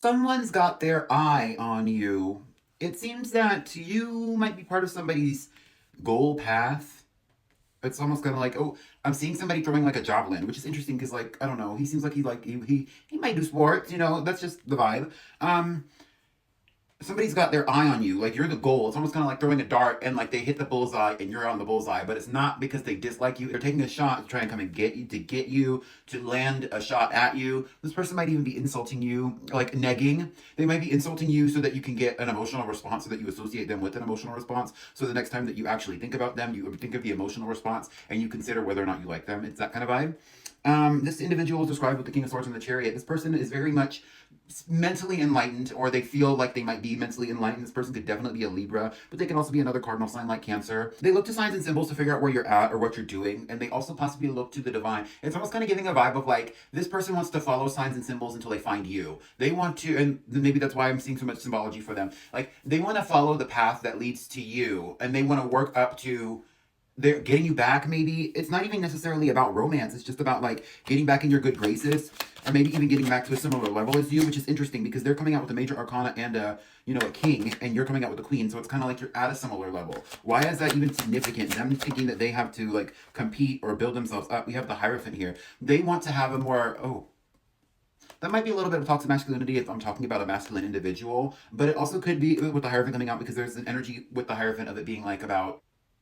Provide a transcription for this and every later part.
Someone's got their eye on you. It seems that you might be part of somebody's goal path. It's almost kind of like, oh, I'm seeing somebody throwing like a javelin, which is interesting because, like, I don't know, he seems like he might do sports. That's just the vibe. Somebody's got their eye on you. Like, you're the goal. It's almost kind of like throwing a dart and like they hit the bullseye and you're on the bullseye. But it's not because they dislike you. They're taking a shot to try and come and get you to land a shot at you. This person might even be insulting you, like negging. They might be insulting you so that you can get an emotional response, so that you associate them with an emotional response. So the next time that you actually think about them, you think of the emotional response and you consider whether or not you like them. It's that kind of vibe. This individual is described with the King of Swords and the Chariot. This person is very much mentally enlightened, or they feel like they might be mentally enlightened. This person could definitely be a Libra, but they can also be another cardinal sign like Cancer. They look to signs and symbols to figure out where you're at or what you're doing, and they also possibly look to the divine. It's almost kind of giving a vibe of like, this person wants to follow signs and symbols until they find you. They want to, and maybe that's why I'm seeing so much symbology for them. Like, they want to follow the path that leads to you, and they want to work up to they're getting you back. Maybe it's not even necessarily about romance. It's just about like getting back in your good graces, or maybe even getting back to a similar level as you, which is interesting because they're coming out with a major arcana and a king, and you're coming out with a queen. So it's kind of like you're at a similar level. Why is that even significant? Them thinking that they have to like compete or build themselves up. We have the Hierophant here. They want to have a more that might be a little bit of toxic masculinity if I'm talking about a masculine individual, but it also could be with the Hierophant coming out because there's an energy with the Hierophant of it being like about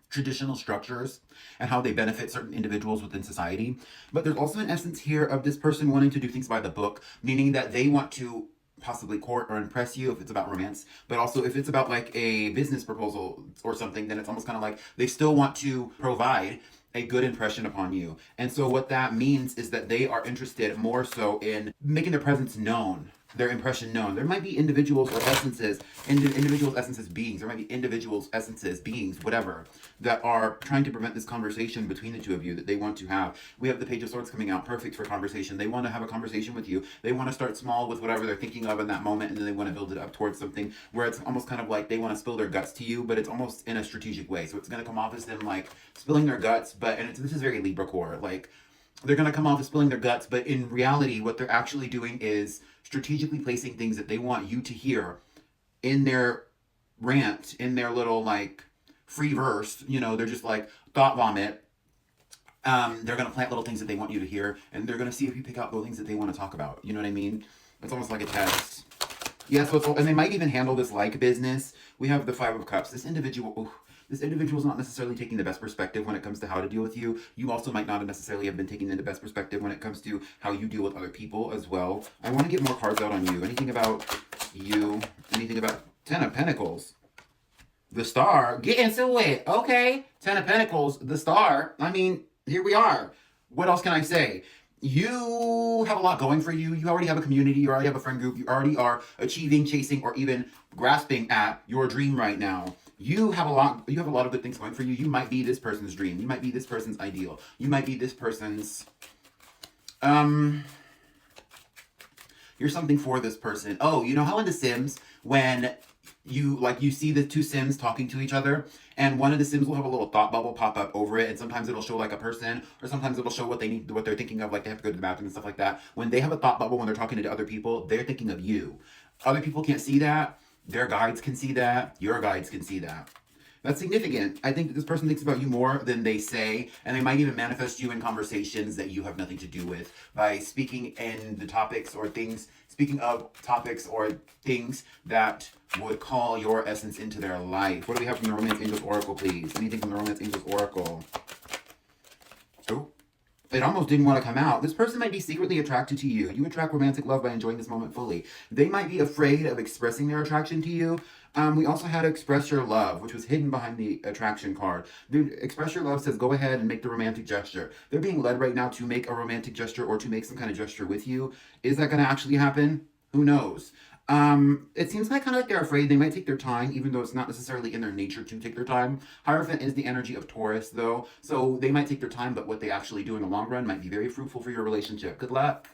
traditional structures and how they benefit certain individuals within society. But there's also an essence here of this person wanting to do things by the book, meaning that they want to possibly court or impress you if it's about romance, but also if it's about like a business proposal or something, then it's almost kind of like they still want to provide a good impression upon you. And so what that means is that they are interested more so in making their presence known, their impression known. There might be individuals or essences, individuals, essences, beings. There might be individuals, essences, beings, whatever, that are trying to prevent this conversation between the two of you that they want to have. We have the Page of Swords coming out, perfect for conversation. They want to have a conversation with you. They want to start small with whatever they're thinking of in that moment, and then they want to build it up towards something where it's almost kind of like they want to spill their guts to you, but it's almost in a strategic way. So it's going to come off as them like spilling their guts, but this is very Libra core. Like, they're going to come off as spilling their guts, but in reality, what they're actually doing is strategically placing things that they want you to hear in their rant, in their little like free verse. They're just like thought vomit. They're going to plant little things that they want you to hear, and they're going to see if you pick out the things that they want to talk about. You know what I mean? It's almost like a test. Yeah, and they might even handle this like business. We have the Five of Cups. This individual is not necessarily taking the best perspective when it comes to how to deal with you. You also might not necessarily have been taking the best perspective when it comes to how you deal with other people as well. I want to get more cards out on you. Anything about you? Anything about Ten of Pentacles? The Star. Get into it. Okay. Ten of Pentacles. The Star. I mean, here we are. What else can I say? You have a lot going for you. You already have a community. You already have a friend group. You already are achieving, chasing, or even grasping at your dream right now. You have a lot of good things going for you. You might be this person's dream. You might be this person's ideal. You might be this person's you're something for this person. Oh, you know how in The Sims when you see the two Sims talking to each other, and one of the Sims will have a little thought bubble pop up over it, and sometimes it'll show like a person, or sometimes it'll show what they're thinking of, like they have to go to the bathroom and stuff like that. When they have a thought bubble when they're talking to other people, they're thinking of you. Other people can't see that. Their guides can see that. Your guides can see that. That's significant. I think that this person thinks about you more than they say, and they might even manifest you in conversations that you have nothing to do with by speaking speaking of topics or things that would call your essence into their life. What do we have from the Romance Angels Oracle, please? Anything from the Romance Angels Oracle? Oh. It almost didn't want to come out. This person might be secretly attracted to you. You attract romantic love by enjoying this moment fully. They might be afraid of expressing their attraction to you. We also had Express Your Love, which was hidden behind the attraction card. Dude, Express Your Love says go ahead and make the romantic gesture. They're being led right now to make a romantic gesture or to make some kind of gesture with you. Is that going to actually happen? Who knows? It seems kind of like they're afraid. They might take their time, even though it's not necessarily in their nature to take their time. Hierophant is the energy of Taurus, though, so they might take their time, but what they actually do in the long run might be very fruitful for your relationship. Good luck.